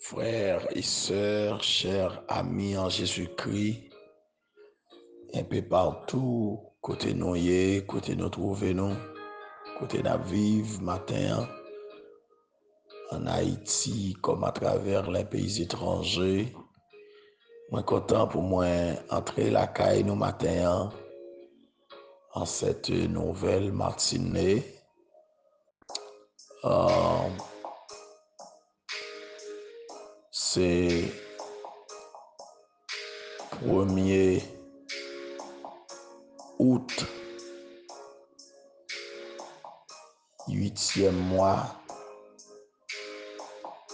Frères et sœurs, chers amis en Jésus-Christ, un peu partout, côté nous y, côté nous trouver nous, côté nous vivre matin en Haïti comme à travers les pays étrangers. Moi content pour moi entrer la caille nous matin en cette nouvelle matinée. C'est 1er août, 8e mois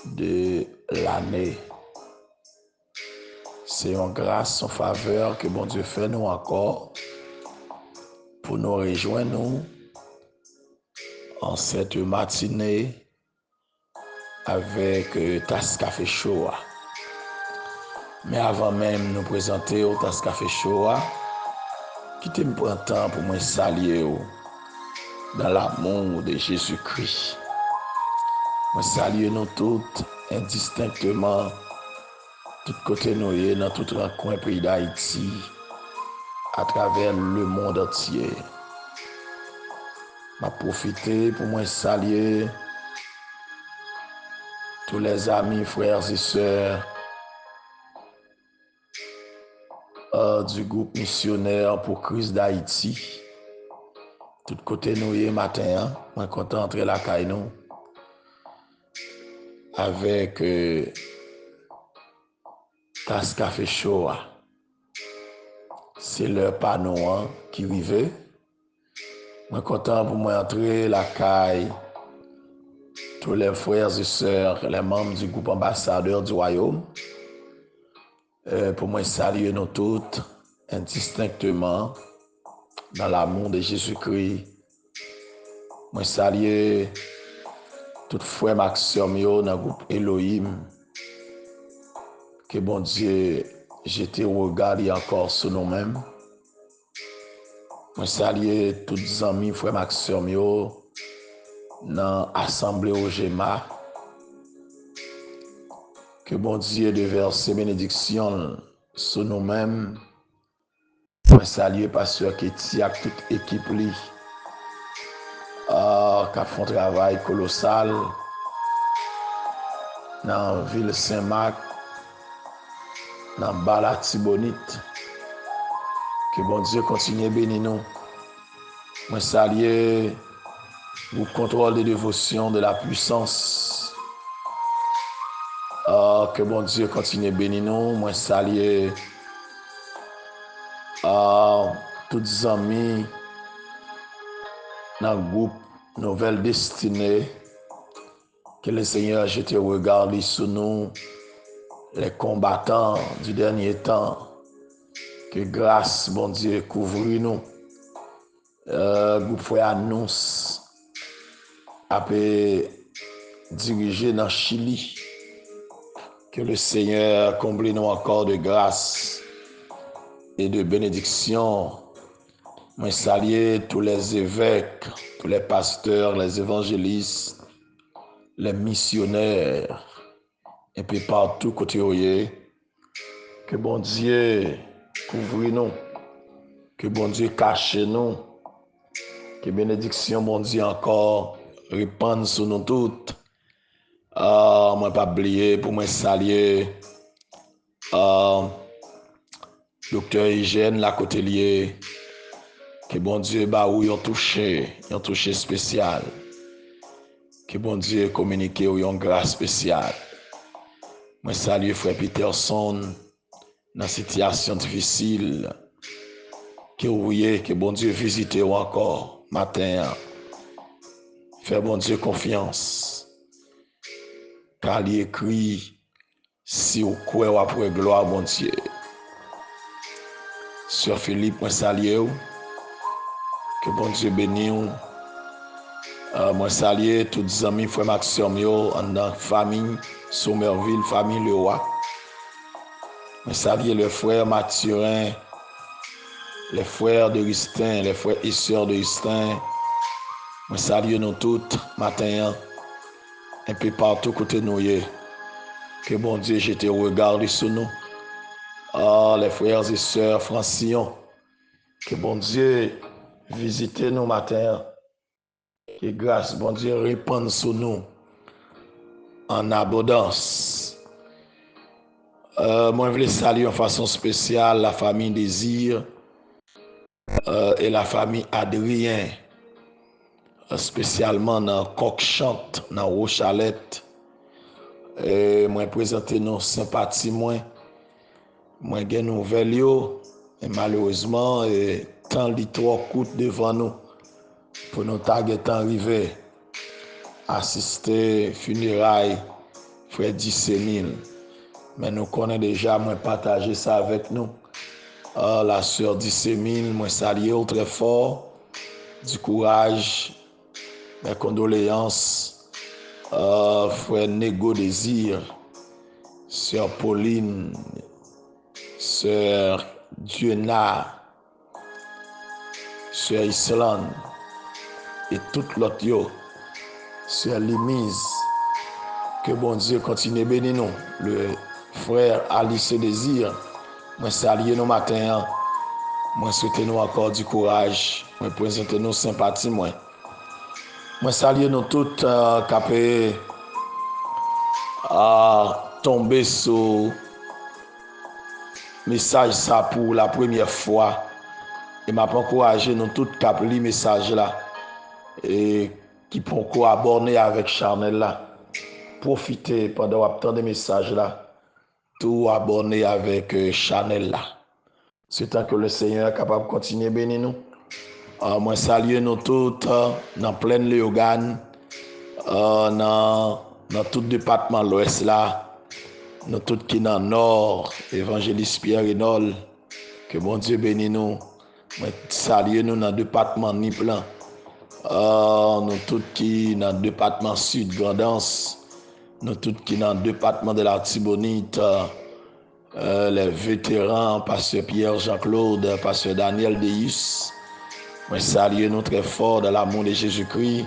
de l'année. C'est en grâce, en faveur que bon Dieu fait nous encore pour nous rejoindre nous en cette matinée avec Tasse Café Show. Mais avant même de nous présenter au Tasse Café Show, quittez me prendre temps pour moi saluer dans l'amour de Jésus-Christ. Moi saluer nous toutes indistinctement, tout côté nous dans tout coin pays d'Haïti, à travers le monde entier. Je profite pour moi saluer tous les amis, frères et sœurs du groupe missionnaire pour Christ d'Haïti. Tout côté nous matin, je suis content d'entrer la caille nous avec Tasse Café Show. C'est leur panneau qui arrive. Je suis content pour moi entrer la caille. Tous les frères et sœurs, les membres du groupe ambassadeur du royaume. Pour moi saluer nous toutes indistinctement dans l'amour de Jésus-Christ. Moi saluer tout frère Maxime dans le groupe Elohim. Que bon Dieu jette regard encore sur nous-mêmes. Moi saluer tous les amis frère Maxime dans l'assemblée au GEMA. Que bon Dieu déverse bénédiction sur nous-mêmes. Moi saluer pasteur Ketty avec toute équipe qui a fait un travail colossal dans la ville Saint-Marc, dans Balatibonite. Que bon Dieu continue à bénir nous. Moi saluer le contrôle des dévotions de la puissance. Que bon Dieu continue à bénir nous. Moi saluer tous les amis dans le groupe Nouvelle Destinée. Que le Seigneur jette un regard sur nous, les combattants du dernier temps. Que grâce, bon Dieu, couvre nous. Groupe Frère Annonce a dirigé dans Chili. Que le Seigneur comble nous encore de grâce et de bénédiction. Moi saluer tous les évêques, tous les pasteurs, les évangélistes, les missionnaires, et puis partout côté où que bon Dieu couvre nous, que bon Dieu cache nous, que bénédiction bon Dieu encore répande sur nous toutes. Moi pas oublier pour moi saluer docteur Hygiène la côté lié. Que bon Dieu ou yon touché spécial. Que bon Dieu communique ou yon grâce spéciale. Moi salue frère Peterson dans situation difficile. Que bon Dieu visite ou encore matin. Fais bon Dieu confiance. Car il écrit si ou croit ou après gloire bon Dieu. Sœur Philippe moi salue ou. Que bon Dieu bénisse. Moi saluer tous les amis frère Maxime dans famille Somerville, famille Le Roi. Moi saluer le frère Mathurin, les frères de Justin, les frères et sœurs de Justin. Moi saluer nous toutes matin un peu partout côté nous. Que bon Dieu jette regardé sur nous. Ah, les frères et sœurs francillons. Que bon Dieu visite nous matin. Que grâce, bon Dieu, répande sur nous en abondance. Moi, je voulais saluer en façon spéciale la famille Désir et la famille Adrien, spécialement dans Coq-Chante, dans Rochalette. Et moi, présenter nos sympathies, moi j'ai nouvelle yo, et malheureusement, tant li trop coûte devant nous pour nous target arriver assister funérailles frère Dissémine. Mais nous connaissons déjà, moi partager ça avec nous. La sœur Dissémine, moi saluer très fort, du courage, mes condoléances. Frère Nego Désir, sœur Pauline, sœur Dieuna, sœur Islande et toute l'autre yo, sœur Limise. Que bon Dieu continue à bénir nous. Le frère Alice Désir, moi saluer nous matin, moi souhaiter nous encore du courage, moi présenter nos sympathies, moi saluer nous toutes qui tomber sur message ça pour la première fois et m'a encouragé nous toutes qui li message là et qui pour collaborer avec Chanel là. Profitez pendant attendre des messages là, tout abonner avec Chanel là. C'est tant que le Seigneur est capable de continuer à bénir nous. Moi saluer nous toutes dans pleine Léogane, dans tout département de l'Ouest là, nous toutes qui dans le Nord, évangéliste Pierre Renol, que bon Dieu bénisse nous. Moi saluer nous dans le département Niplan, nous toutes qui dans le département Sud Grandance, nous toutes qui dans le département de la Tibonite, les vétérans, pasteur Pierre Jean-Claude, pasteur Daniel Deus. Moi saluer nous très fort dans l'amour de Jésus-Christ.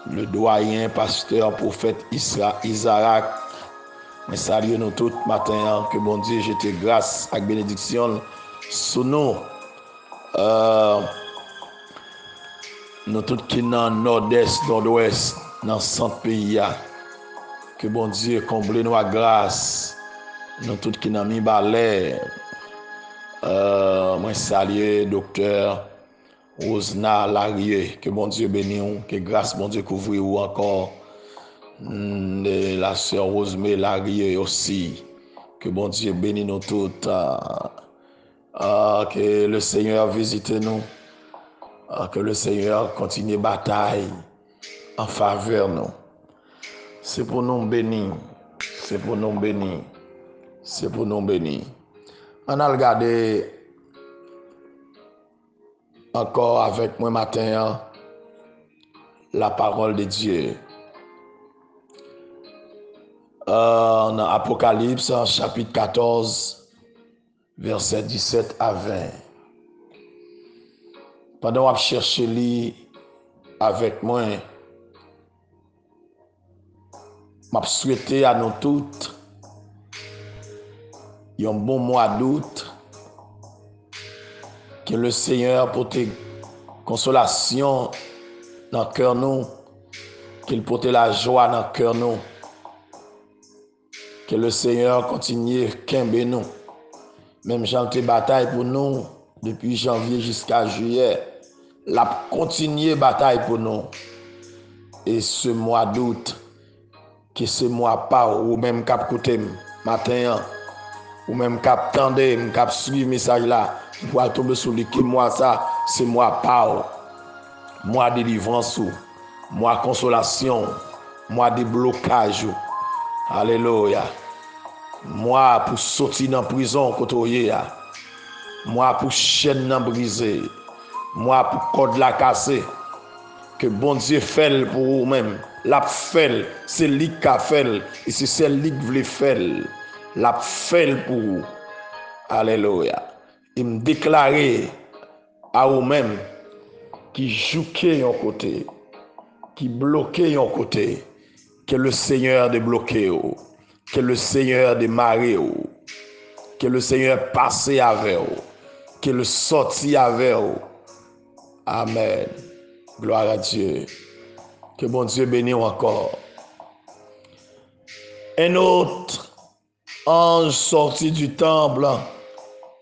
Le doyen, pasteur, prophète Isaac. Moi saluer nous tout matin, que bon Dieu jette grâce et bénédiction sur nous. Nous tous qui dans nord-est, nord-ouest, dans le centre pays, que bon Dieu comble nous à grâce. Nous tous qui dans mi-balais, moi saluer docteur Rosna Larieux, que bon Dieu bénisse, que grâce bon Dieu couvre ou encore la sœur Rosemée Larieux aussi, que bon Dieu bénisse nous toutes, que le Seigneur visite nous. Que le Seigneur continue bataille en faveur de nous. C'est pour nous bénir. C'est pour nous bénir. C'est pour nous bénir. On a regardé encore avec moi matin la parole de Dieu. Dans Apocalypse, chapitre 14, versets 17 à 20. Pendant que je cherche avec moi, je souhaite à nous toutes un bon mois d'août, que le Seigneur porte consolation dans le cœur nous, qu'il porte la joie dans le cœur nous, que le Seigneur continue à kembe nous, même janté bataille pour nous depuis janvier jusqu'à juillet. La continuer bataille pour nous. Et ce mois d'août, que ce mois pas ou même cap côté matin, ou même cap tendé, cap suivre message là, pour tomber sur le qui mois ça, c'est mois pas, mois de délivrance, mois consolation, mois de blocage. Alléluia. Mois pour sortir dans prison côté, mois pour chaîne nan briser. Moi pour code la casser, que bon Dieu fait pour vous-même, l'a fait, c'est lui qui a fait, et c'est celle qui veut faire, l'a fait pour vous. Alléluia. Il me déclarer à vous-même qui jouait un côté, qui bloquait un côté, que le Seigneur débloque, que le Seigneur démarre, que le Seigneur passe avec, que le sorti avec. Amen. Gloire à Dieu. Que bon Dieu bénisse encore. Un autre ange sorti du temple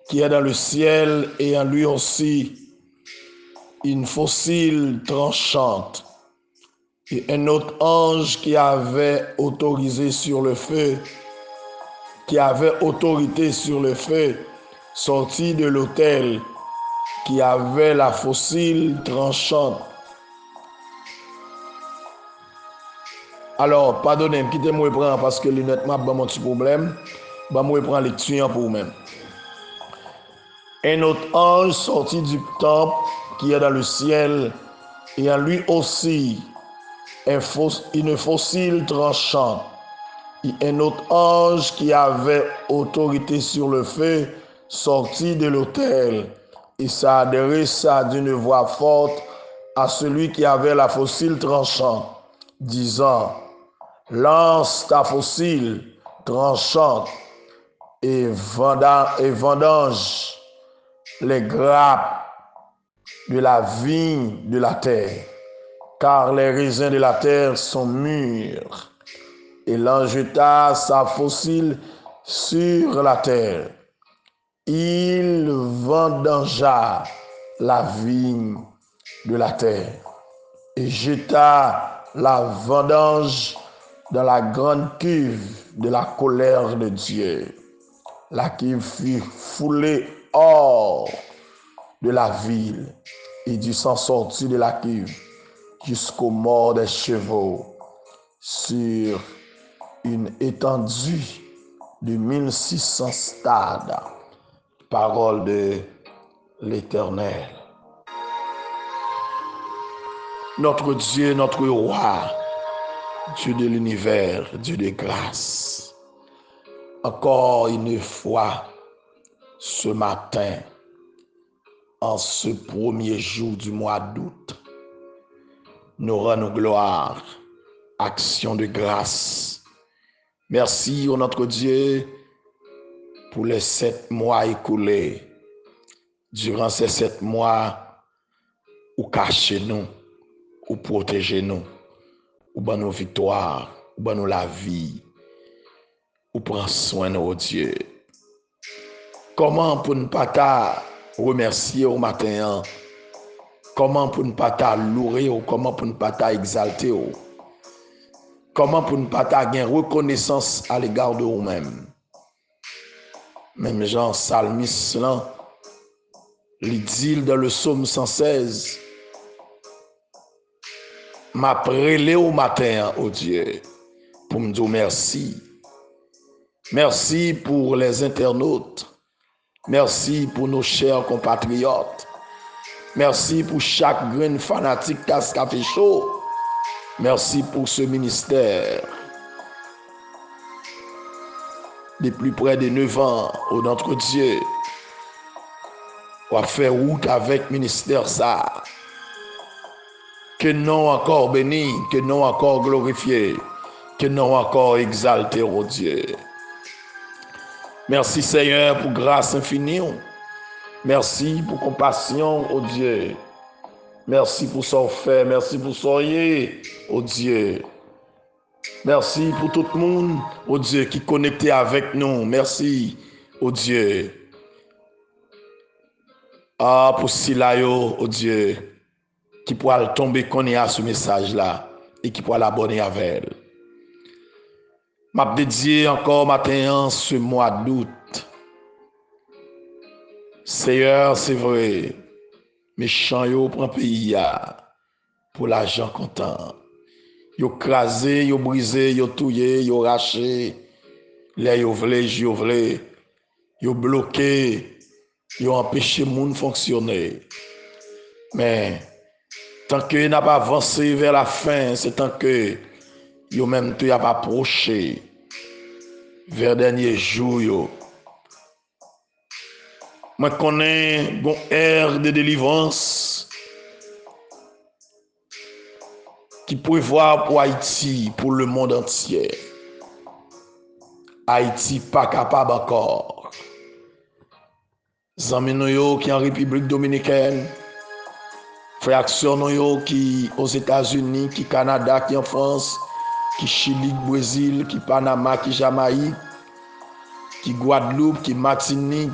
qui est dans le ciel et en lui aussi une fossile tranchante. Et un autre ange qui avait autorisé sur le feu, qui avait autorité sur le feu, sorti de l'autel, qui avait la fossile tranchante. Alors, pardonnez-moi, quittez-moi prendre parce que lunette m'a pas mon petit problème. Moi prendre lecture pour vous-même. Un autre ange sorti du temple qui est dans le ciel et en lui aussi une fossile tranchante. Et un autre ange qui avait autorité sur le feu sortit de l'autel et s'adressa d'une voix forte à celui qui avait la fossile tranchante, disant: lance ta fossile tranchante et vendange les grappes de la vigne de la terre, car les raisins de la terre sont mûrs. Et l'ange jeta sa fossile sur la terre. Il vendangea la vigne de la terre et jeta la vendange dans la grande cuve de la colère de Dieu. La cuve fut foulée hors de la ville et du sang sortit de la cuve jusqu'aux morts des chevaux sur une étendue de 1600 stades. Parole de l'Éternel. Notre Dieu, notre roi, Dieu de l'univers, Dieu de grâce. Encore une fois, ce matin, en ce premier jour du mois d'août, nous rendons gloire, action de grâce. Merci, ô notre Dieu, pour les 7 mois écoulés. Durant ces 7 mois, ou cachez-nous, ou protégez-nous, ou ban nos victoires, ou ban nous la vie, ou prend soin de nos Dieu. Comment pour ne pas ta remercier au matin? Comment pour ne pas ta louer ou comment pour ne pas ta exalter? Comment pour ne pas ta gagner reconnaissance à l'égard de vous-même? Même Jean Salmis là, il dit dans le psaume 116, m'a prélé au matin, oh Dieu, pour me dire merci. Merci pour les internautes. Merci pour nos chers compatriotes. Merci pour chaque grain fanatique casse café chaud. Merci pour ce ministère. De plus près de 9 ans, oh notre Dieu, on va faire route avec ministère ça. Que non encore béni, que non encore glorifié, que non encore exalté, oh Dieu. Merci Seigneur pour grâce infinie. Merci pour compassion, oh Dieu. Merci pour son fait, merci pour son yé, oh Dieu. Merci pour tout le monde, oh Dieu, qui est connecté avec nous. Merci, oh Dieu. Ah, pour Silayo, oh Dieu, qui pourra tomber connaître ce message-là et qui pourra l'abonner avec elle. M'a dédié encore matin ce mois d'août. Seigneur, c'est vrai, méchant yo prend pays pour l'argent content. Yo crasé, yo brisé, yo touillé, yo raché, les yo vle, yo bloqué, yo empêché moun fonctionner. Mais tant que n'a pas avancé vers la fin, c'est tant que yo même tout a pas approché vers dernier jour yo. Moi connais bon air de délivrance. qui prévoit pour Haïti, pour le monde entier. Haïti pas capable encore. Zami nou yo qui en République Dominicaine, frères sœurs nou yo qui aux États-Unis, qui Canada, qui en France, qui Chili, Brésil, qui Panama, qui Jamaïque, qui Guadeloupe, qui Martinique,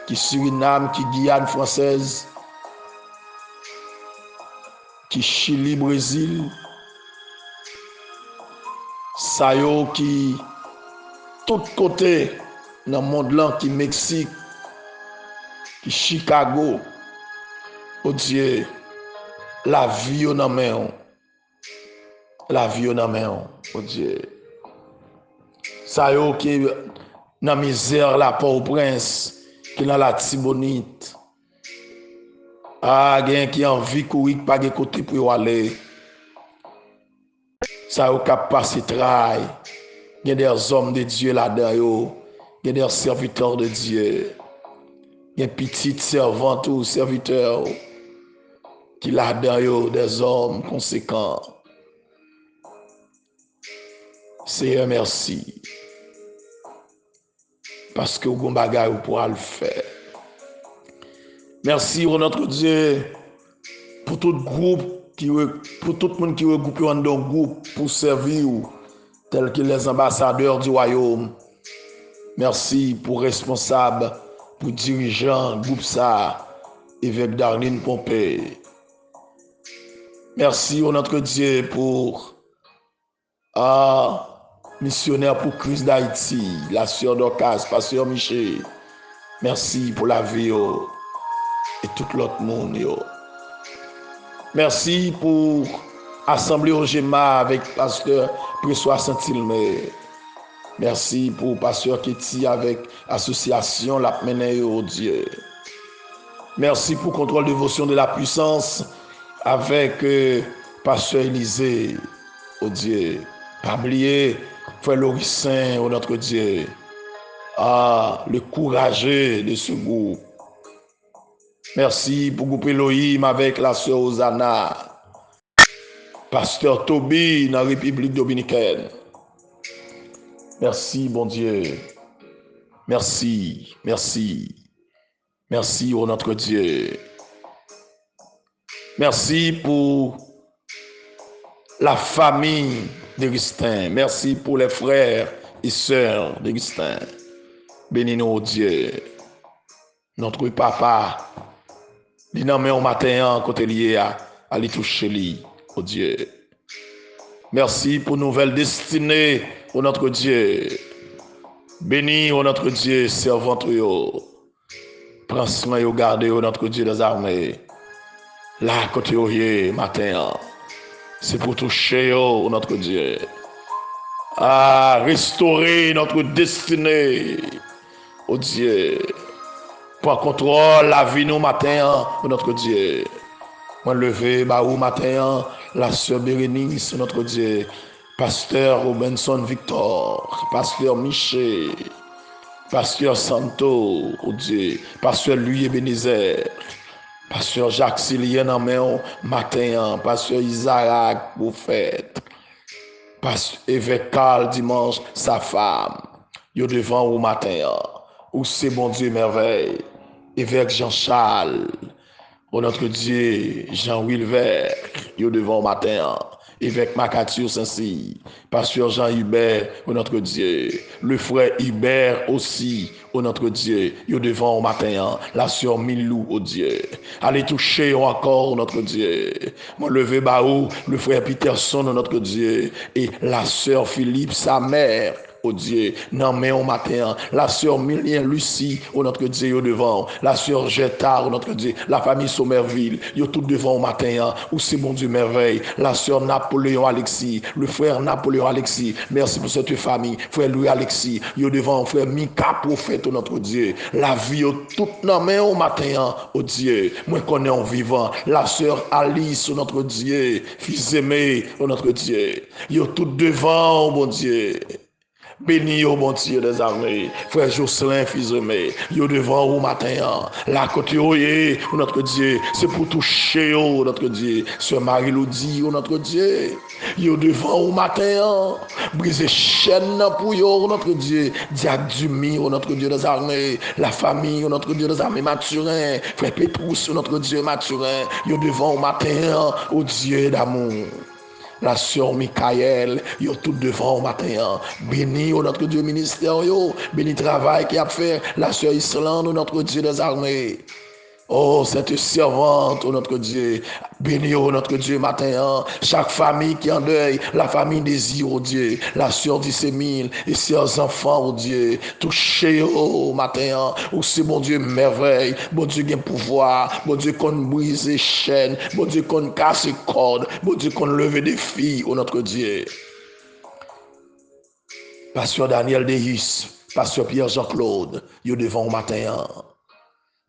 qui Suriname, qui Guyane française, qui Chili, Brésil, ça yo qui tout côté dans le monde là, qui Mexique, qui Chicago, oh Dieu, la vie au main, la vie au main, oh Dieu. Ça yo qui dans misère la Port-au-Prince, qui dans la Tibonite. Ah, gen qui envie courir pas de côté pour aller. Ça yo cap passer travail. Gen des hommes de Dieu là-dedans yo, gen des serviteurs de Dieu. Gen petites servantes ou serviteurs qui là-dedans yo des hommes conséquents. Seigneur merci. Parce que vous avez pourra le faire. Merci pour notre Dieu, pour tout groupe, pour tout le monde qui regroupe dans un groupe pour servir, tels que les ambassadeurs du royaume. Merci pour responsables, pour dirigeants, groupe ça, évêque Darlene Pompey. Merci pour notre Dieu pour missionnaire pour Christ d'Haïti, la sœur Dorcas, pasteur Michel. Merci pour la vie et tout l'autre monde. Merci pour Assemblée au Géma avec pasteur Pressoir Saint-Ilmé. Merci pour pasteur Ketty avec association La Mené au Dieu. Merci pour contrôle dévotion de la puissance avec pasteur Élisée au Dieu. Pas oublier frère Laurissin, oh notre Dieu. Le courageux de ce groupe. Merci pour groupe Elohim avec la sœur Osana. Pasteur Toby dans la République Dominicaine. Merci, bon Dieu. Merci, merci. Merci, oh notre Dieu. Merci pour la famille d'Augustin. Merci pour les frères et sœurs d'Augustin. Bénis-nous, oh Dieu. Notre papa, il n'a au matin côté lié à aller toucher lui, oh Dieu. Merci pour nouvelle destinée, oh notre Dieu. Bénis, oh notre Dieu, servant yo. Prends soin yo garder, oh notre Dieu des armées. Là, côté yo matin, c'est pour toucher, oh notre Dieu. Restaurer notre destinée, oh Dieu. Prends contrôle la vie nous matin, oh notre Dieu. Moi lever, au matin, la sœur Bérénice, notre Dieu. Pasteur Robinson Victor, pasteur Michel, pasteur Santo, oh Dieu. Pasteur Louis Ebenezer, pasteur Jacques Silien en matin, pasteur Isaac, prophète. Pasteur évêque Carl dimanche, sa femme. Yo devant au matin, où c'est bon Dieu merveille. Évêque Jean-Charles, oh notre Dieu, Jean-Wilver, yo devant au matin. Évêque Macature Saint-Cyr, pasteur Jean-Hubert, oh notre Dieu. Le frère Hubert aussi, oh notre Dieu. Yo devant au matin, la sœur Milou, oh Dieu. Allez toucher encore, oh notre Dieu. Mon levé baou, le frère Peterson, oh notre Dieu. Et la sœur Philippe, sa mère. Oh Dieu, non mais au matin, la sœur Milien Lucie, oh notre Dieu, au devant, la sœur Jetard, oh notre Dieu, la famille Sommerville, yo tout devant au matin, où c'est bon Dieu merveille, la sœur Napoléon Alexis, le frère Napoléon Alexis, merci pour cette famille, frère Louis Alexis, yo devant, frère Mika prophète, oh notre Dieu, la vie, oh tout non mais au matin, oh Dieu, moi connais en vivant, la sœur Alice, oh notre Dieu, fils aimé, oh notre Dieu, yo tout devant, oh mon Dieu. Béni au bon Dieu des armées, frère Jocelyn, fils aimé, yo devant au matin, la côté notre Dieu, c'est pour toucher notre Dieu, sœur Marie-Lodie, notre Dieu, yo devant au matin, briser chaîne pour yo, notre Dieu, Diac Dumi, notre Dieu des armées, la famille, notre Dieu des armées, Mathurin, frère Pétrus, notre Dieu Mathurin, yo devant au matin, au Dieu d'amour. La sœur Michael, yo tout devant au matin. Béni au notre Dieu ministère, yo. Béni travail qui a fait. La sœur Islande, notre Dieu des armées. Oh, cette servante, oh notre Dieu, béni oh notre Dieu matin, chaque famille qui en deuil, la famille désire, oh Dieu, la sœur d'Issémile et ses enfants, oh Dieu, touchez oh matin, oh c'est mon Dieu merveille, bon Dieu qui a pouvoir, bon Dieu qu'on brise les chaînes, bon Dieu qu'on casse les cordes, bon Dieu qu'on leve des filles, oh notre Dieu. Pasteur Daniel Deis, Pasteur Pierre Jean-Claude, yo devant au matin.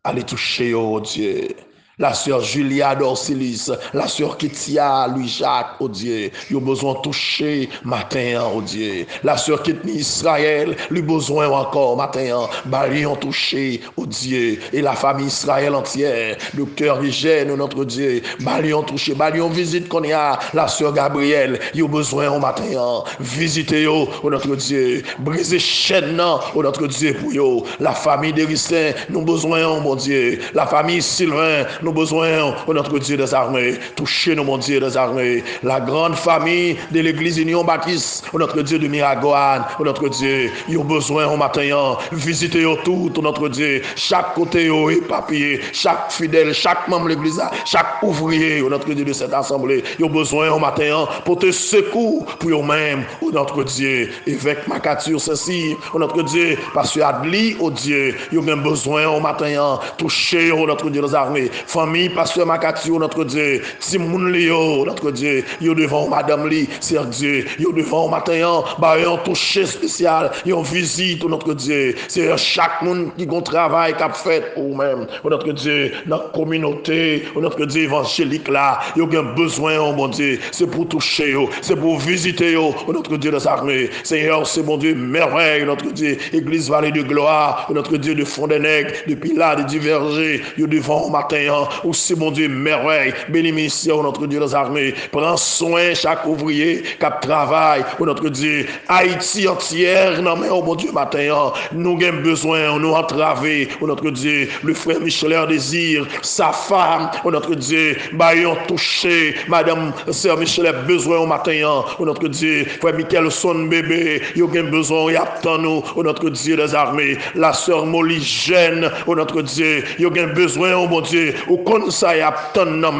Allez toucher, oh Dieu. La sœur Julia d'Orsilis, la sœur Ketia, Louis-Jacques, oh Dieu, il a besoin de toucher matin, oh Dieu. La sœur Ketni Israël, lui besoin encore matin, bali ont touché, oh Dieu. Et la famille Israël entière, le cœur hygiène, notre Dieu, bali ont touché, bali ont visite qu'on y a, la sœur Gabrielle, il a besoin au matin, visitez, oh notre Dieu, briser chaîne, oh notre Dieu, pour yo. La famille d'Hérissin, nous besoin, oh mon Dieu. La famille Sylvain, nous besoin, oh notre Dieu des armées, touchez-nous, mon Dieu des armées. La grande famille de l'église Union Baptiste, oh notre Dieu de Miragoane, oh notre Dieu, ils ont besoin au matin, visitez tout, oh notre Dieu, chaque côté, oh éparpillé, chaque fidèle, chaque membre de l'église, chaque ouvrier, oh notre Dieu de cette assemblée, ils ont besoin au matin, pour te secours pour eux-mêmes, oh notre Dieu, évêque Macature, ceci, oh notre Dieu, parce que Adli, oh Dieu, ils ont besoin au matin, toucher, oh notre Dieu des armées. Famille, pasteur Makatio, notre Dieu, Timoun Léo, notre Dieu, yo devant Madame Li, c'est Dieu, yo devant matin, bah, yon touché spécial, yon visite, notre Dieu, c'est chaque monde qui gon travail qu'a fait pour même, notre Dieu, dans la communauté, notre Dieu évangélique là, yo gen besoin, oh mon Dieu, c'est pour toucher, c'est pour visiter, notre Dieu des armées, Seigneur, c'est mon Dieu, merveille, notre Dieu, Église Vallée de Gloire, notre Dieu de Fond des Nègres, de Pilat, de Divergé, yo devant matin, aussi mon Dieu merveille, béni ministère notre Dieu des armées, prends soin chaque ouvrier qui travaille, notre Dieu, Haïti entière, non mais oh mon Dieu matin, nous avons besoin, nous entraver, notre Dieu, le frère Michel désir, sa femme, notre Dieu, baillons touché, madame sœur Michel a besoin au matin, notre Dieu, frère Michael son bébé, il a besoin, il attend nous, notre Dieu des armées, la sœur Molly jeune, notre Dieu, il a besoin, oh mon Dieu, au conseil à ton nom,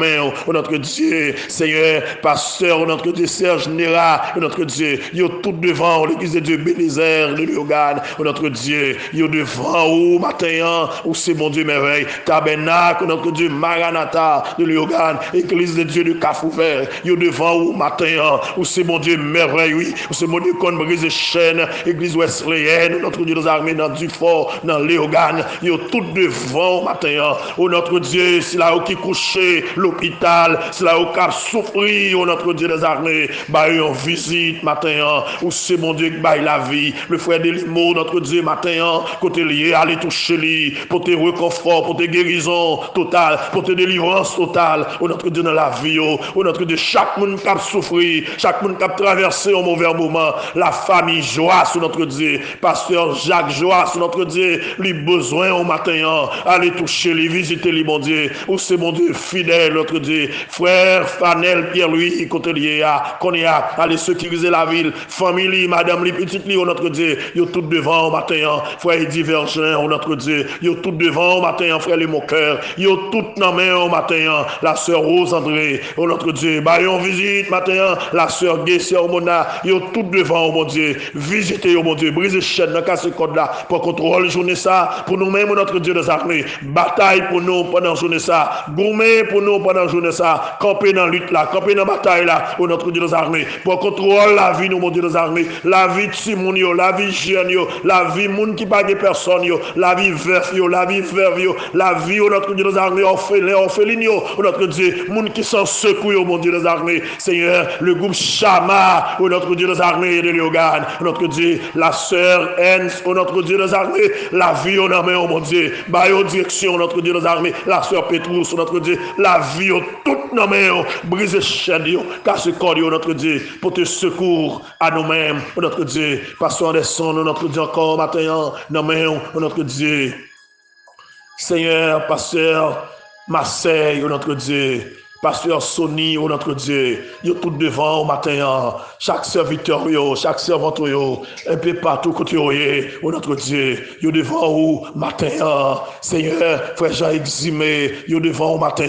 notre Dieu, Seigneur, pasteur, notre Dieu, Serge Nera, notre Dieu, yo tout devant l'église de Dieu, Bénézer, de Lyogan, notre Dieu, yo devant, au matin, où c'est mon Dieu merveille, tabernacle, notre Dieu, Maranatha, de Lyogan, église de Dieu de Cafouvert, yo devant, au matin, où c'est mon Dieu merveille, oui, où c'est mon Dieu, qu'on brise chaîne, église wesleyenne, notre Dieu, des armées, dans Dufort, dans Lyogan, yo tout devant, au matin, où notre Dieu, c'est là où qui couché l'hôpital, c'est là où qui a souffert, où notre Dieu des armées, bah, on visite matin, où c'est mon Dieu qui baille la vie, le frère de Limo, notre Dieu matin, côté lié, aller toucher lui, pour te réconfort, pour te guérison totale, pour te délivrance totale, où notre Dieu dans la vie, où notre Dieu, chaque monde qui a souffert, chaque monde qui a traversé un mauvais moment, la famille Joas, sous notre Dieu, pasteur Jacques Joas, sous notre Dieu, lui besoin au matin, aller toucher lui, visiter lui, mon Dieu, où c'est mon Dieu fidèle, notre Dieu, frère Fanel, Pierre-Louis, côté lié à Cognac, allez sécuriser la ville, famille, madame, les petites, notre Dieu, yo tout devant au matin, frère Divergent, notre Dieu, yo tout devant au matin, frère les moqueurs, yo tout dans main au matin, la sœur Rose André, notre Dieu, baillon visite matin, la sœur Gessia Mona, yo tout devant, mon Dieu, visitez, mon Dieu, brisez chaîne, dans ce code là, pour contrôler journée ça, pour nous-mêmes, notre Dieu des armées, bataille pour nous pendant journée ça, gourmet pour nous pendant la journée ça, camper dans la lutte là, camper dans la bataille là, au notre Dieu des armées, pour contrôler la vie, nous, mon Dieu des armées, la vie de Simon, la vie jeune, la vie moun qui pas de personne, la vie veuf, la vie veuve, la vie, au notre Dieu des armées, orpheline, au notre Dieu, moun qui s'en secoue, mon Dieu des armées, Seigneur, le groupe Chama, au notre Dieu des armées de Léogane, au notre Dieu, la sœur Hens, au notre Dieu des armées, la vie, au nom de mon Dieu, bayo direction, notre Dieu des armées, la sœur Pétrus, notre Dieu, la vie, toute nos mains, brise chaîne, casse corps, notre Dieu, pour te secours à nous-mêmes, notre Dieu, passons des sons, notre Dieu, encore matin, nos mains, notre Dieu, Seigneur, pasteur Marseille, notre Dieu, pasteur Sony, notre Dieu, yo tout devant au matin, chaque serviteur, chaque servante, un peu partout côté, notre Dieu, yo devant au matin, Seigneur, frère Jean eximé, yo devant au matin,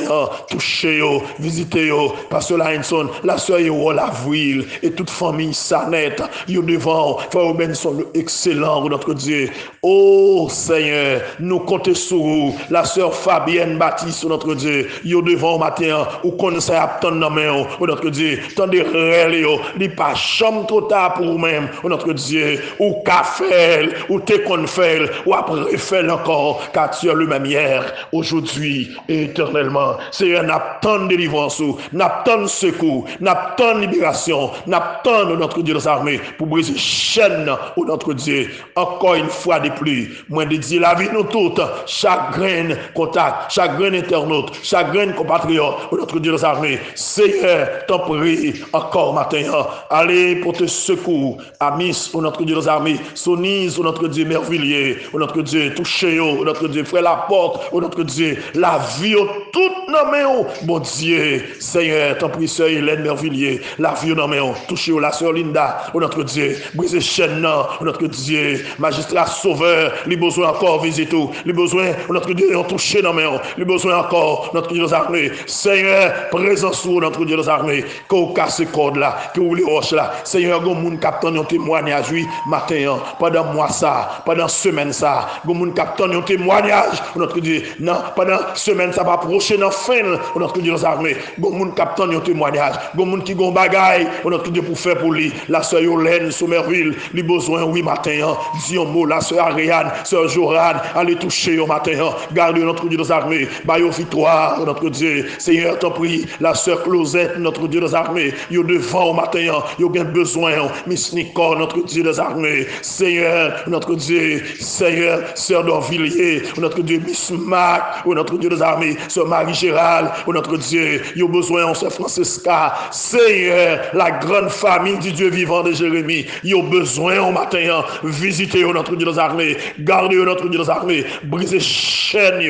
touché, visité, pasteur Lainson, la soeur la ville, et toute famille sanette, yo devant, frère Benson, excellent, notre Dieu, oh Seigneur, nous comptons sur vous, la soeur Fabienne Baptiste, notre Dieu, yo devant au matin, ou qu'on s'est attendre dans main, notre Dieu, tant de réel, li pas chambre trop tard pour vous-même, notre Dieu, ou café, ou te qu'on fait, ou après faire encore, car tu es le même hier, aujourd'hui et éternellement. C'est un attend délivrance, n'attend secours, n'attend libération, n'attend notre Dieu des armées pour briser chaîne, ou notre Dieu, encore une fois de plus, moi de dire la vie nous toutes, chaque grain contact, chaque grain internaute, chaque grain compatriote, notre Dieu des armées, Seigneur, t'en prie encore matin, allez pour te secours, Amis, au notre Dieu des armées, Sonise, au notre Dieu merveilleux, au notre Dieu touché, au notre Dieu frère la porte, au notre Dieu la vie, toute nos mains, bon Dieu, Seigneur, t'en prie, sœur Hélène merveilleux, la vie nos mains, touché, la sœur Linda, au notre Dieu, brisez chaîne, au notre Dieu, magistrat sauveur, les besoins encore visiter, les besoins, notre Dieu, ont touché nos mains, les besoins encore, notre Dieu des armées, Seigneur, présence sur notre Dieu des armées, que vous cassez code là, que vous les roches là, Seigneur, vous moun captant un témoignage, oui, matin, pendant mois ça, pendant semaine ça, vous moun captant un témoignage, notre Dieu, non, pendant semaine ça va prochain en fin, notre Dieu des armées, vous moun captant un témoignage, vous moun qui gon bagaille, notre Dieu pour faire pour lui, la sœur Yolène, Somerville, les besoins, oui, matin, dis un mot, la sœur Ariane, sœur Joran, allez toucher au matin, gardez notre Dieu des armées, baillons victoire, notre Dieu, Seigneur, t'en prie, la sœur Closette, notre Dieu des armées, yo devant au matin, yo bien besoin, Miss Nicole, notre Dieu des armées, Seigneur, notre Dieu, Seigneur, sœur d'Orvilliers, notre Dieu, Miss Mac, notre Dieu des armées, sœur Marie-Gérald, notre Dieu, yo besoin, sœur Francesca, Seigneur, la grande famille du Dieu vivant de Jérémie, yo besoin au matin, visiter notre Dieu des armées, garder notre Dieu des armées, briser chaîne,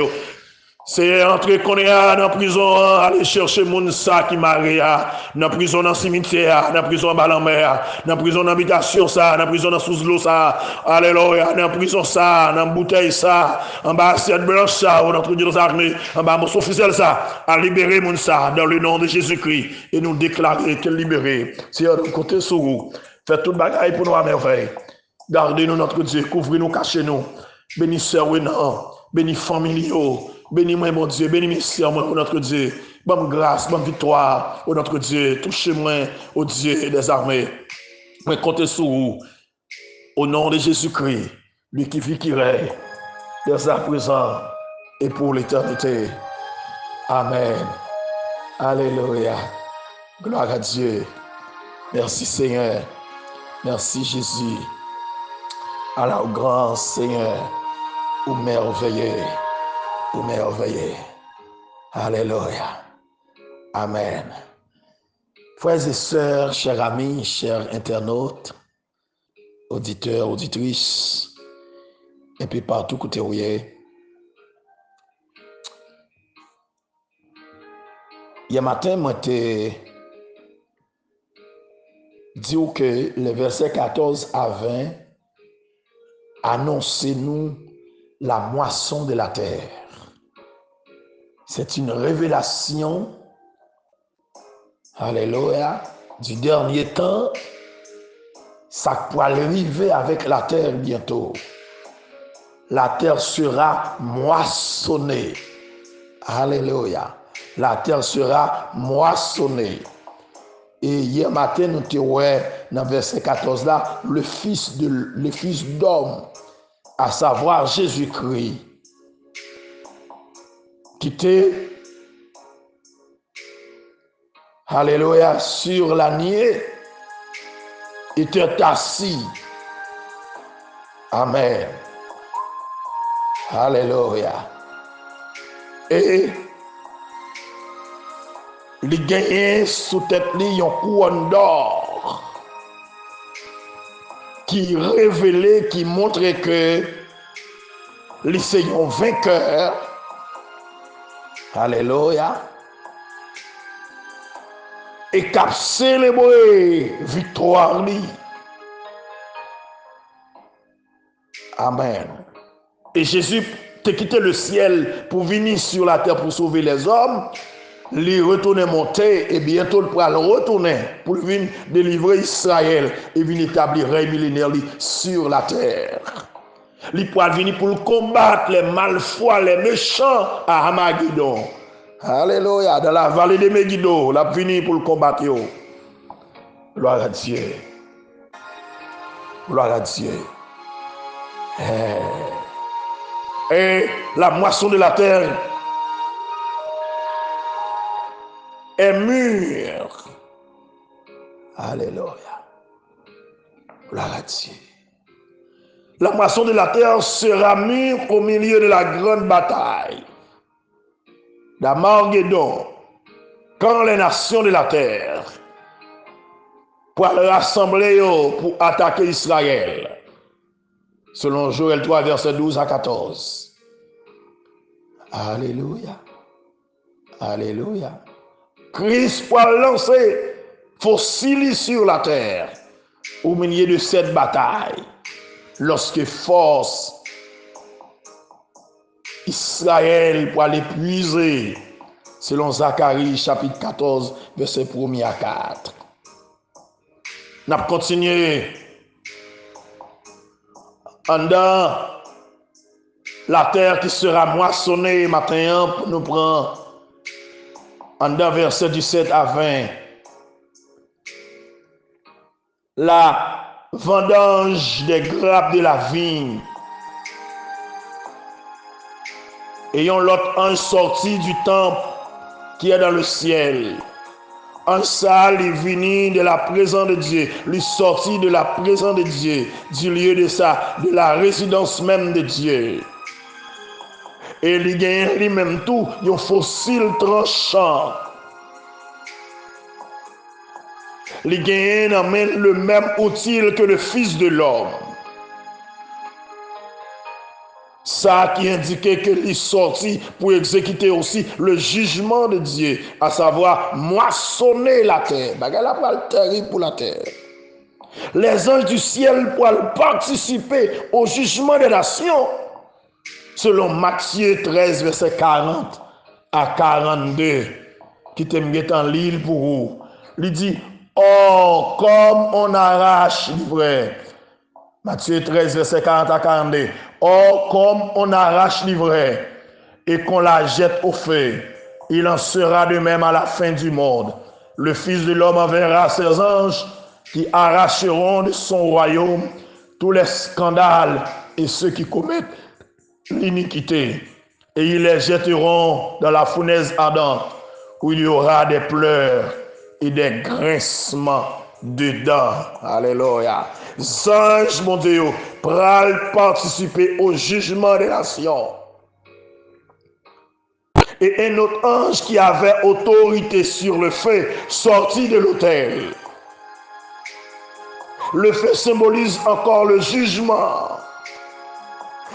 c'est entrer qu'on est dans la prison, aller chercher moun ça qui marie, dans la prison dans le cimetière, dans la prison en Balanmer, dans la prison d'habitation ça, dans la prison dans sous l'eau ça, alléluia, dans la prison ça, dans la bouteille ça, en bas assiette blanche ça, notre Dieu des armées, en bas morceau officiel ça, à libérer moun ça, dans le nom de Jésus-Christ, et nous déclarer qu'elle libéré. C'est de côté sur vous, faites toute bagaille pour nous à merveille. Gardez-nous notre Dieu, couvrez-nous, cachez-nous, bénissez nous, bénis familiaux. Bénis-moi, mon Dieu, bénis-moi, mon notre Dieu. Bonne grâce, bonne victoire, oh notre Dieu. Touchez-moi, oh Dieu des armées. Moi, comptez sur vous, au nom de Jésus-Christ, lui qui vit, qui règne, dès à présent et pour l'éternité. Amen. Alléluia. Gloire à Dieu. Merci, Seigneur. Merci, Jésus. Alors, grand Seigneur, ou merveilleux. Merveilleux. Alléluia. Amen. Frères et sœurs, chers amis, chers internautes, auditeurs, auditrices, et puis partout côté où il est. Hier matin, moi, t'ai dit que le verset 14 à 20 annonce-nous la moisson de la terre. C'est une révélation, alléluia, du dernier temps. Ça pourra arriver avec la terre bientôt. La terre sera moissonnée. Alléluia. La terre sera moissonnée. Et hier matin, nous te voyons dans verset 14 là, le fils d'homme, à savoir Jésus-Christ, qui était, alléluia, sur l'agneau, était assis. Amen. Alléluia. Et il gagne sous tête li une couronne d'or qui révélait, qui montrait que les sont vainqueurs. Alléluia. Et cap célébrer victoire li. Amen. Et Jésus a quitté le ciel pour venir sur la terre pour sauver les hommes. Il retourne monter et bientôt il pourra le retourner pour venir délivrer Israël et venir établir règne millénaire sur la terre. Il pourra venir pour combattre les malfois, les méchants à Armageddon. Alléluia, dans la vallée de Megiddo, il a venu pour le combattre. Gloire à Dieu. Gloire à Dieu. Et la moisson de la terre est mûre. Alléluia. Gloire à Dieu. La moisson de la terre sera mûre au milieu de la grande bataille d'Armageddon, quand les nations de la terre pour le rassembler pour attaquer Israël. Selon Joël 3, verset 12 à 14. Alléluia. Alléluia. Christ pour lancer fossiles sur la terre au milieu de cette bataille. Lorsque force Israël pour l'épuiser, selon Zacharie chapitre 14, verset 1 à 4. N'a continué en dans la terre qui sera moissonnée matin pour nous prendre en dans verset 17 à 20. La vendange des grappes de la vigne. Ayant l'autre ange sorti du temple qui est dans le ciel. En ça, il venu de la présence de Dieu, il sorti de la présence de Dieu, du lieu de la résidence même de Dieu. Et il gagne lui-même tout, un fossile tranchant. Il gagne le même outil que le Fils de l'homme. Ça qui indiquait qu'il est sorti pour exécuter aussi le jugement de Dieu, à savoir moissonner la terre. Bagala pas terrible pour la terre. Les anges du ciel pourront participer au jugement des nations, selon Matthieu 13, verset 40 à 42, qui t'aime en l'île pour vous. Il dit, oh, comme on arrache l'ivraie. Matthieu 13, verset 40 à 42. Or, comme on arrache l'ivraie et qu'on la jette au feu, il en sera de même à la fin du monde. Le Fils de l'homme enverra ses anges qui arracheront de son royaume tous les scandales et ceux qui commettent l'iniquité. Et ils les jetteront dans la fournaise ardente où il y aura des pleurs et des grincements dedans. Alléluia. Anges, mon Dieu, pral participer au jugement des nations. Et un autre ange qui avait autorité sur le feu sortit de l'autel. Le feu symbolise encore le jugement.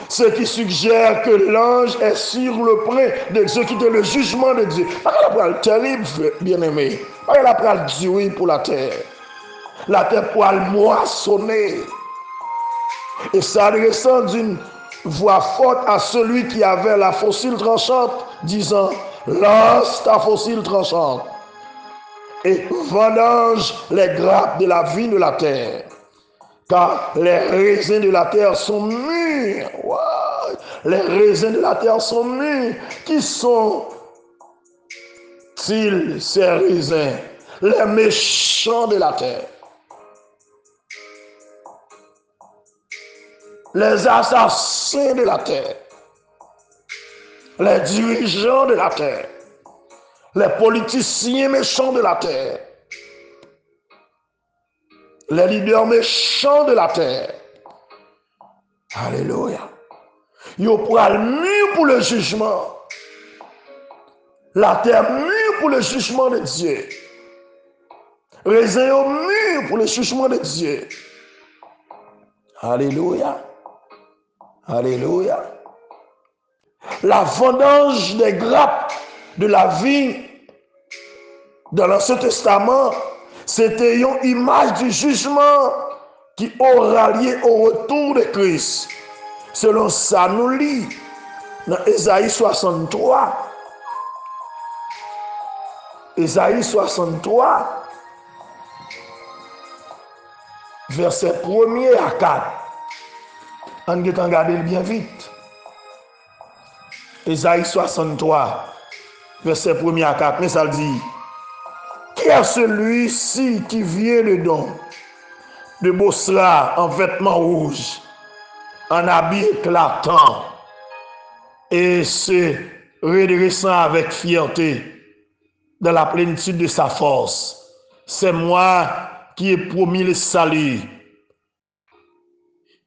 Ce qui suggère que l'ange est sur le point d'exécuter le jugement de Dieu. Elle pral terrible, bien-aimé. Elle pral durer pour la terre. La terre pourra le moissonner. Et s'adressant d'une voix forte à celui qui avait la fossile tranchante, disant, lance ta fossile tranchante et vendange les grappes de la vigne de la terre. Car les raisins de la terre sont mûrs. Wow. Les raisins de la terre sont mûrs. Qui sont fossiles, ses raisins, les méchants de la terre, les assassins de la terre, les dirigeants de la terre, les politiciens méchants de la terre, les leaders méchants de la terre. Alléluia. Ils pral mûr pour le jugement. La terre mûre pour le jugement de Dieu. Raisin mûr pour le jugement de Dieu. Alléluia. Alléluia. La vendange des grappes de la vigne dans l'Ancien Testament, c'était une image du jugement qui aura lieu au retour de Christ. Selon ça, nous lit dans Ésaïe 63. Ésaïe 63, verset 1er à 4. On va regarder bien vite. Ésaïe 63, verset 1er à 4. Mais ça dit, qui est celui-ci qui vient le don de Bosra en vêtements rouges, en habit éclatant, et se redressant avec fierté dans la plénitude de sa force? C'est moi qui ai promis le salut,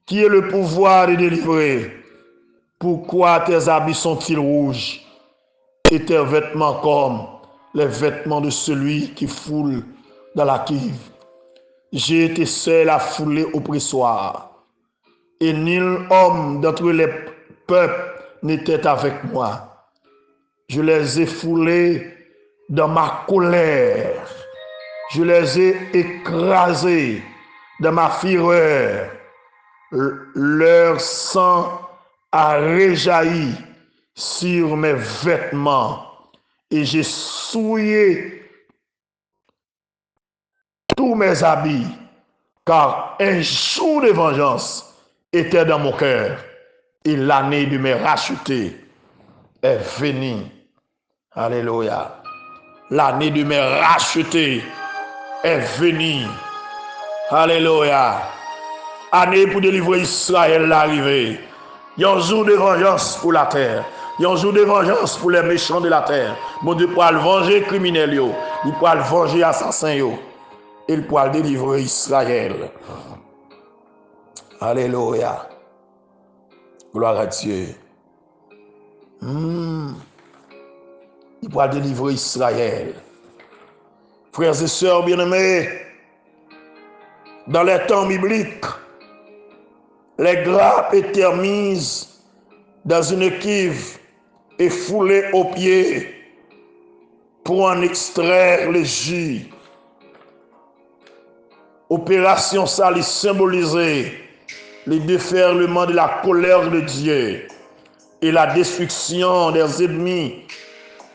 qui ai le pouvoir de délivrer. Pourquoi tes habits sont-ils rouges et tes vêtements comme les vêtements de celui qui foule dans la cuve? J'ai été seul à fouler au pressoir, et nul homme d'entre les peuples n'était avec moi. Je les ai foulés dans ma colère. Je les ai écrasés dans ma fureur. Leur sang a réjailli sur mes vêtements et j'ai souillé tous mes habits, car un jour de vengeance était dans mon cœur et l'année de me racheter est venue. Alléluia. L'année de me racheter est venue. Alléluia. Année pour délivrer Israël l'arrivée. Il y a un jour de vengeance pour la terre. Il y a un jour de vengeance pour les méchants de la terre. Bon Dieu pourra le venger les criminels. Il pourra le venger les assassins. Il pourra délivrer Israël. Alléluia. Gloire à Dieu. Il pourra délivrer Israël. Frères et sœurs bien-aimés, dans les temps bibliques, les grappes étaient mises dans une cuve et foulées aux pieds pour en extraire le jus. Opération ça symbolisait le déferlement de la colère de Dieu et la destruction des ennemis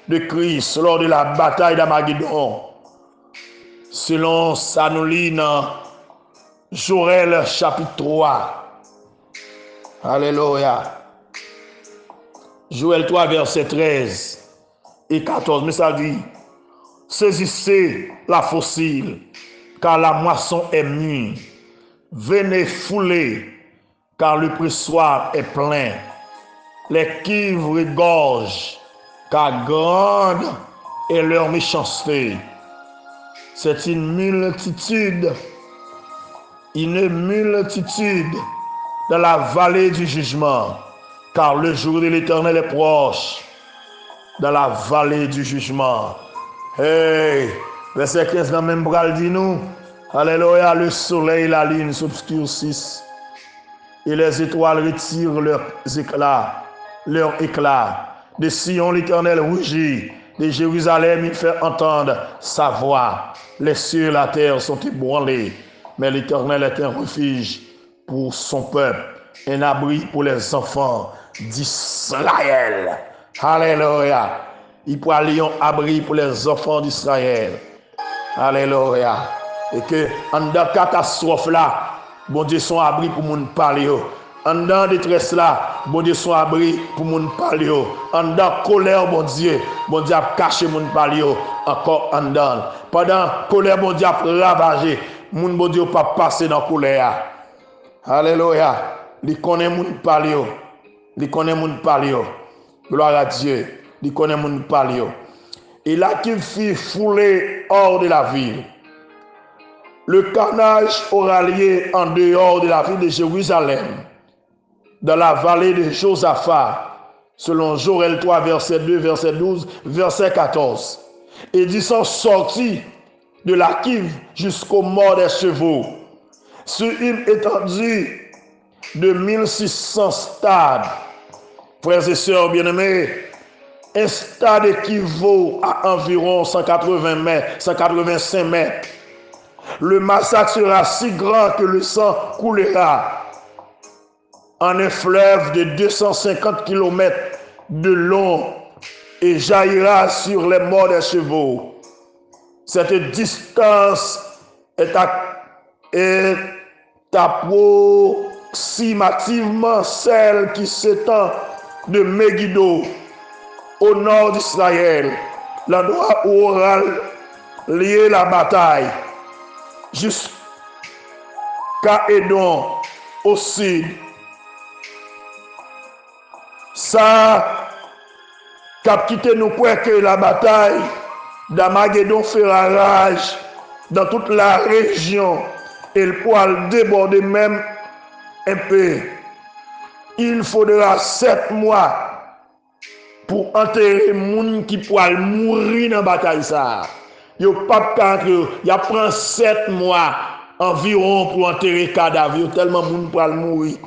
de Christ lors de la bataille d'Armageddon. Selon ça nous lit dans Joël chapitre 3. Alléluia. Joël 3 verset 13 et 14. Mais ça dit, saisissez la fossile, car la moisson est mûre. Venez fouler, car le pressoir est plein. Les cuves regorgent, car grande est leur méchanceté. C'est une multitude dans la vallée du jugement, car le jour de l'Éternel est proche dans la vallée du jugement. Hey, verset 15 dans même bral dit nous, alléluia, le soleil et la lune s'obscurcissent et les étoiles retirent leur éclat. De Sion l'Éternel rougit, de Jérusalem il fait entendre sa voix. Les cieux et la terre sont ébranlés, mais l'Éternel est un refuge pour son peuple, un abri pour les enfants d'Israël. Alléluia. Il pourra aller un abri pour les enfants d'Israël. Alléluia. Et que en de catastrophe là, bon Dieu son abri pour moun parler. En dans détresse là, bon Dieu son abri pour moun parler. En dans colère, bon Dieu a caché moun parler encore en dans. Pendant colère, bon Dieu a ravagé. Moun bon Dieu pas passer dans colère. Alléluia. Il connaît moun parler. Il connaît moun parler. Gloire à Dieu. Il connaît moun parler. Et là qu'il fit fouler hors de la ville. Le carnage aura lieu en dehors de la ville de Jérusalem, dans la vallée de Josaphat, selon Joël 3, verset 2, verset 12, verset 14. Et dit sont sortis de la Kiv jusqu'au mort des chevaux, sur une étendue de 1600 stades. Frères et sœurs bien-aimés, un stade équivaut à environ 180 mètres, 185 mètres. Le massacre sera si grand que le sang coulera en un fleuve de 250 km de long et jaillira sur les morts des chevaux. Cette distance est approximativement celle qui s'étend de Megiddo au nord d'Israël, l'endroit où aura lieu la bataille, jusqu'à Édom au sud. Ça, cap quitté nous pour que la bataille d'Armageddon fera rage dans toute la région et le poil déborder même un peu. Il faudra 7 mois pour enterrer moun qui pourra mourir dans la bataille ça. Yo pas il y a prend 7 mois environ pour enterrer cadavre tellement moun pourra mourir.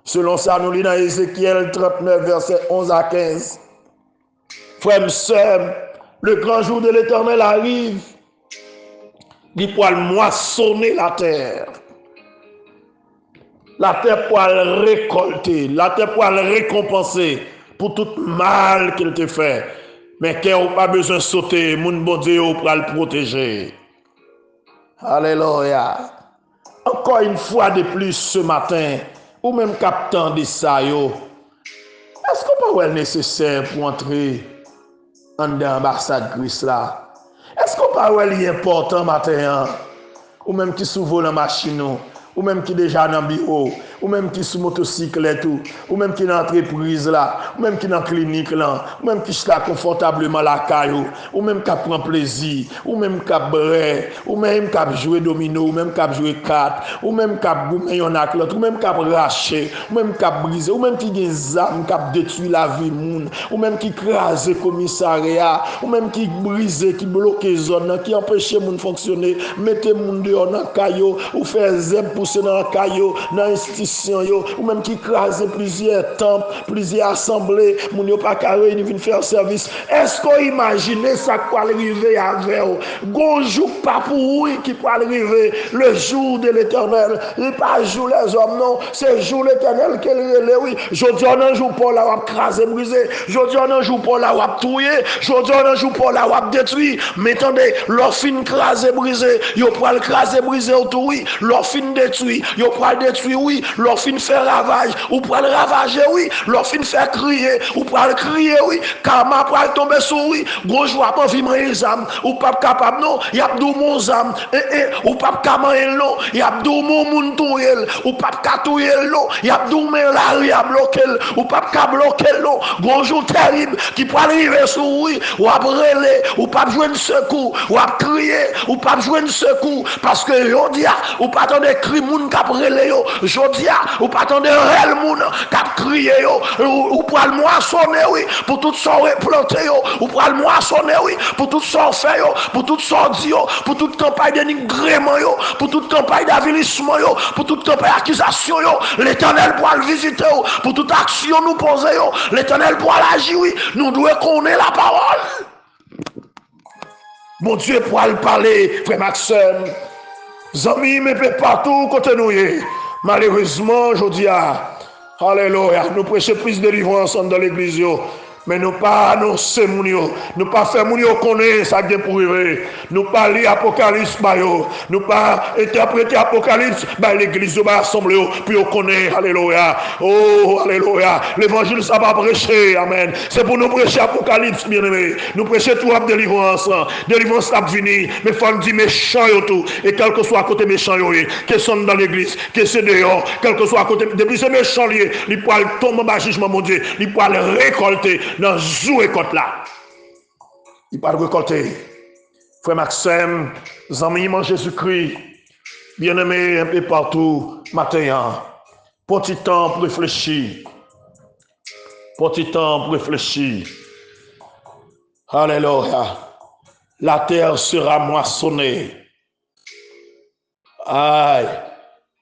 Selon ça nous lisons dans Ézéchiel 39 verset 11 à 15. Frères et sœurs, le grand jour de l'Éternel arrive. Il pourra moissonner la terre. La terre pourra récolter, la terre pourra récompenser pour tout mal qu'elle te fait. Mais qu'elle n'a pas besoin de sauter, mon bon Dieu pourra le protéger. Alléluia. Encore une fois de plus ce matin, ou même captant de ça, est-ce qu'on peut être nécessaire pour entrer en l'ambassade Christ là? Est-ce qu'on peut être important matin, ou même qui s'ouvre la machine, ou même qui déjà dans le bureau, ou même qui sur motocyclette, ou même qui dans l'entreprise là, ou même qui dans la clinique là, ou même qui est confortablement la caillou, ou même qui prend plaisir, ou même qui bré, ou même qui jouer domino, ou même qui jouer cartes, ou même qui goumer yon ak l'autre, ou même qui racher, ou même qui briser, ou même qui gen zam, qui détruit la vie moun, ou même qui crase commissariat, ou même qui brise, qui bloque zone, qui empêche moun fonctionner, mettez moun dehors dans caillou, ou faire zeb pousser dans la caillou, dans institution ou même qui crase plusieurs temples, plusieurs assemblées, moun yo pas carré, ils viennent faire service. Est-ce qu'on imagine ça qui peut arriver avec eux? Gonjou pas pour oui qui peut arriver le jour de l'Éternel. Il pas jour les hommes non, c'est jour l'Éternel qu'elle relève. Oui, je dis on un jour pour la wap craser briser, je dis on un jour pour la wap touyer, je dis on un jour pour la wap détruire. Mais attendez, leur fin craser briser, yo pour le craser briser autour oui, leur fin détruire, yo pour le détruire oui. Leur fin faire ravage, ou pour le ravager, oui. Leur fin faire crier, ou pour le crier, oui. Karma pour tomber sur oui. Gros joie pas vivre les âmes, ou pas capable, non. Y a d'où mon âme, ou pas capable, non. Y a d'où mon moun touye, ou pas capable, non. Y a d'où mon la a bloqué, ou pas capable bloquer, non. Gros jour terrible, qui peut arriver sur oui, ou à brûler, ou pas jouer de secours, ou à crier, ou pas jouer de secours, parce que yo dia, ou pas attendre cri moun qui brûler yo. Jodia, ou pas attendre réel moun qui a crié ou pour le moissonner oui, pour tout ça replanter ou pour le moissonner oui, pour tout ça faire pour tout ça dire pour toute campagne d'énigrement pour toute campagne d'avilissement pour toute campagne d'accusation l'Éternel pourra le visiter pour toute action nous poser l'Éternel pourra l'agir oui, nous devons connaître la parole. Mon Dieu pourra le parler, frère Maxime. Zami me peut partout côté nous. Malheureusement, je dis, alléluia, nous prêchons plus de délivrance dans l'église. Mais nous pas annoncer moun yo, nous pas faire moun yo connaître ça vient pour arriver. Nous pas lire Apocalypse ba yo, nous pas interpréter Apocalypse ba l'église ba assemblée puis on connaît. Alléluia. Oh alléluia. L'évangile ça va prêcher. Amen. C'est pour nous prêcher Apocalypse bien-aimé. Nous prêcher tout ab délivrance. Délivrance a venir, mais faut dire méchant yo tout et quel que soit à côté méchant yo, que sont dans l'église, que c'est dehors, quel que soit à côté depuis ce méchant lié, il peut tomber dans jugement mon Dieu, il peut le récolter dans jouer côte là. Il peut récolter. Frère Maxime, amis en Jésus-Christ, bien-aimé un peu partout, matin, petit temps pour réfléchir. Petit temps pour réfléchir. Alléluia. La terre sera moissonnée. Aïe.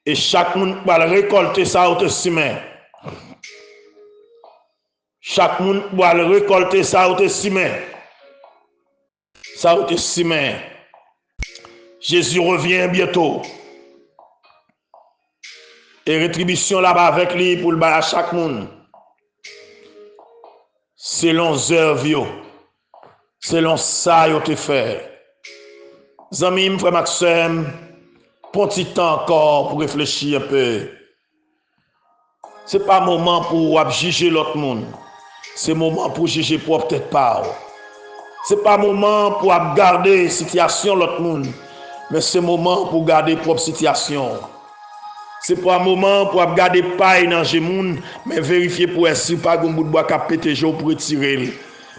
Et chaque monde va récolter ça au testament. Chaque monde va récolter ça au testament. Ça au testament. Jésus revient bientôt. Et rétribution là-bas avec lui pour le bas à chaque monde. Selon œuvres, selon ça, il te fait. Amis, frère Maxime, prends petit temps encore pour réfléchir un peu. Ce n'est pas un moment pour juger l'autre monde. C'est un moment pour juger pour peut-être pas. Ce n'est pas un moment pour garder la situation de l'autre monde. Mais c'est un moment pour garder propre situation. Ce n'est pas un moment pour garder paille dans le monde, mais vérifier pour être si pas un bout de bois qui a pété pour retirer.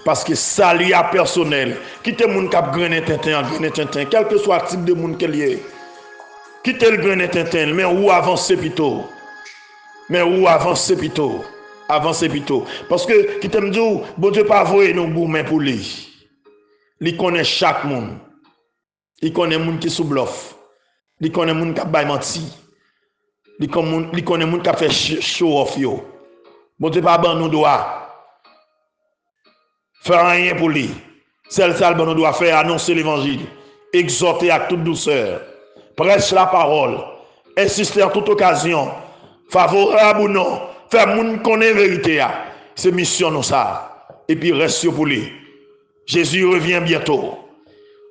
Parce que ça lié à personnel. Quittez le monde qui a grané tintin, quel que soit le type de monde qu'il y ait. Quittez le grané tintin, mais où avancer plutôt. Mais où avancer plutôt. Avancer plutôt. Parce que, quittez me dire, bon Dieu pas voyer nos gourmets pour lui. Il connaît chaque monde. Il connaît les gens qui sous bluff. Il connaît les gens qui ont menti. Il connaît les gens qui ont fait show off. Bon Dieu pas ban nous doit. Faire rien pour lui. C'est ça que nous doit faire, annoncer l'évangile, exhorter à toute douceur, prêcher la parole, insister en toute occasion, favorable ou non, faire moun connaître la vérité. C'est mission nous ça. Et puis reste pour lui. Jésus revient bientôt.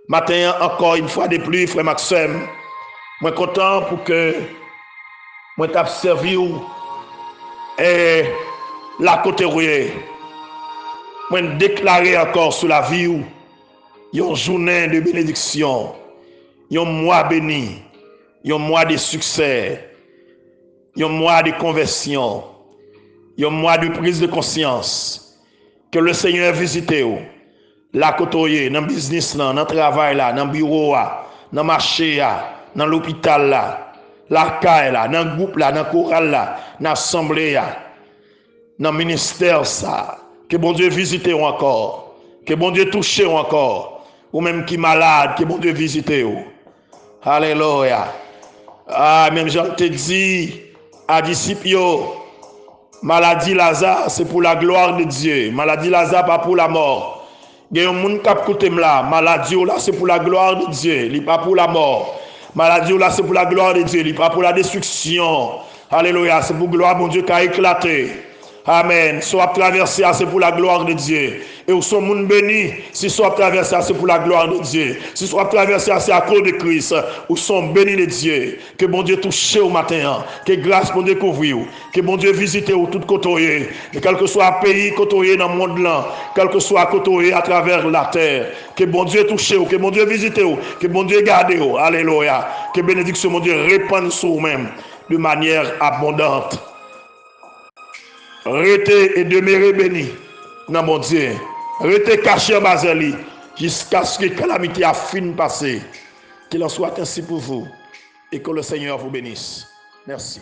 Matin encore une fois de plus, frère Maxime, je suis content pour que je t'ai servi et la côté rouillée. Je déclarer encore sur la vie une journée de bénédiction, un mois béni, un mois de succès, un mois de conversion, un mois de prise de conscience. Que le Seigneur visite la côté, dans le business, dans le travail, dans le bureau, dans le marché, dans l'hôpital, la caille, dans le groupe, dans le choral, dans l'assemblée, dans le ministère. Que bon Dieu visite encore. Que bon Dieu touche encore. Ou même qui malade, que bon Dieu visite. Alléluia. Ah, même Jean te dit à disciples, maladie Lazare, c'est pour la gloire de Dieu. Maladie Lazare, pas pour la mort. Il y a un monde qui a écouté là. Maladie là, c'est pour la gloire de Dieu. Il n'est pas pour la mort. Maladie là, c'est pour la gloire de Dieu. Il n'est pas pour la destruction. Alléluia. C'est pour la gloire de Dieu qui a éclaté. Amen. Soit traversé, c'est pour la gloire de Dieu. Et où sont monde béni, si soit traversé, c'est pour la gloire de Dieu. Si soit traversé, c'est à cause de Christ. Où sont bénis de Dieu. Que bon Dieu touche au matin. Que grâce pour découvrir. Que bon Dieu visite au tout côté. Et quel que soit le pays côté dans le monde là, quel que soit côté à travers la terre. Que bon Dieu touche, que bon Dieu visite, que bon Dieu garde. Alléluia. Que bénédiction, mon Dieu, répande sur vous-même de manière abondante. Restez et demeurez bénis dans mon Dieu. Restez cachés en Baseli jusqu'à ce que la calamité a fini passer. Qu'il en soit ainsi pour vous et que le Seigneur vous bénisse. Merci.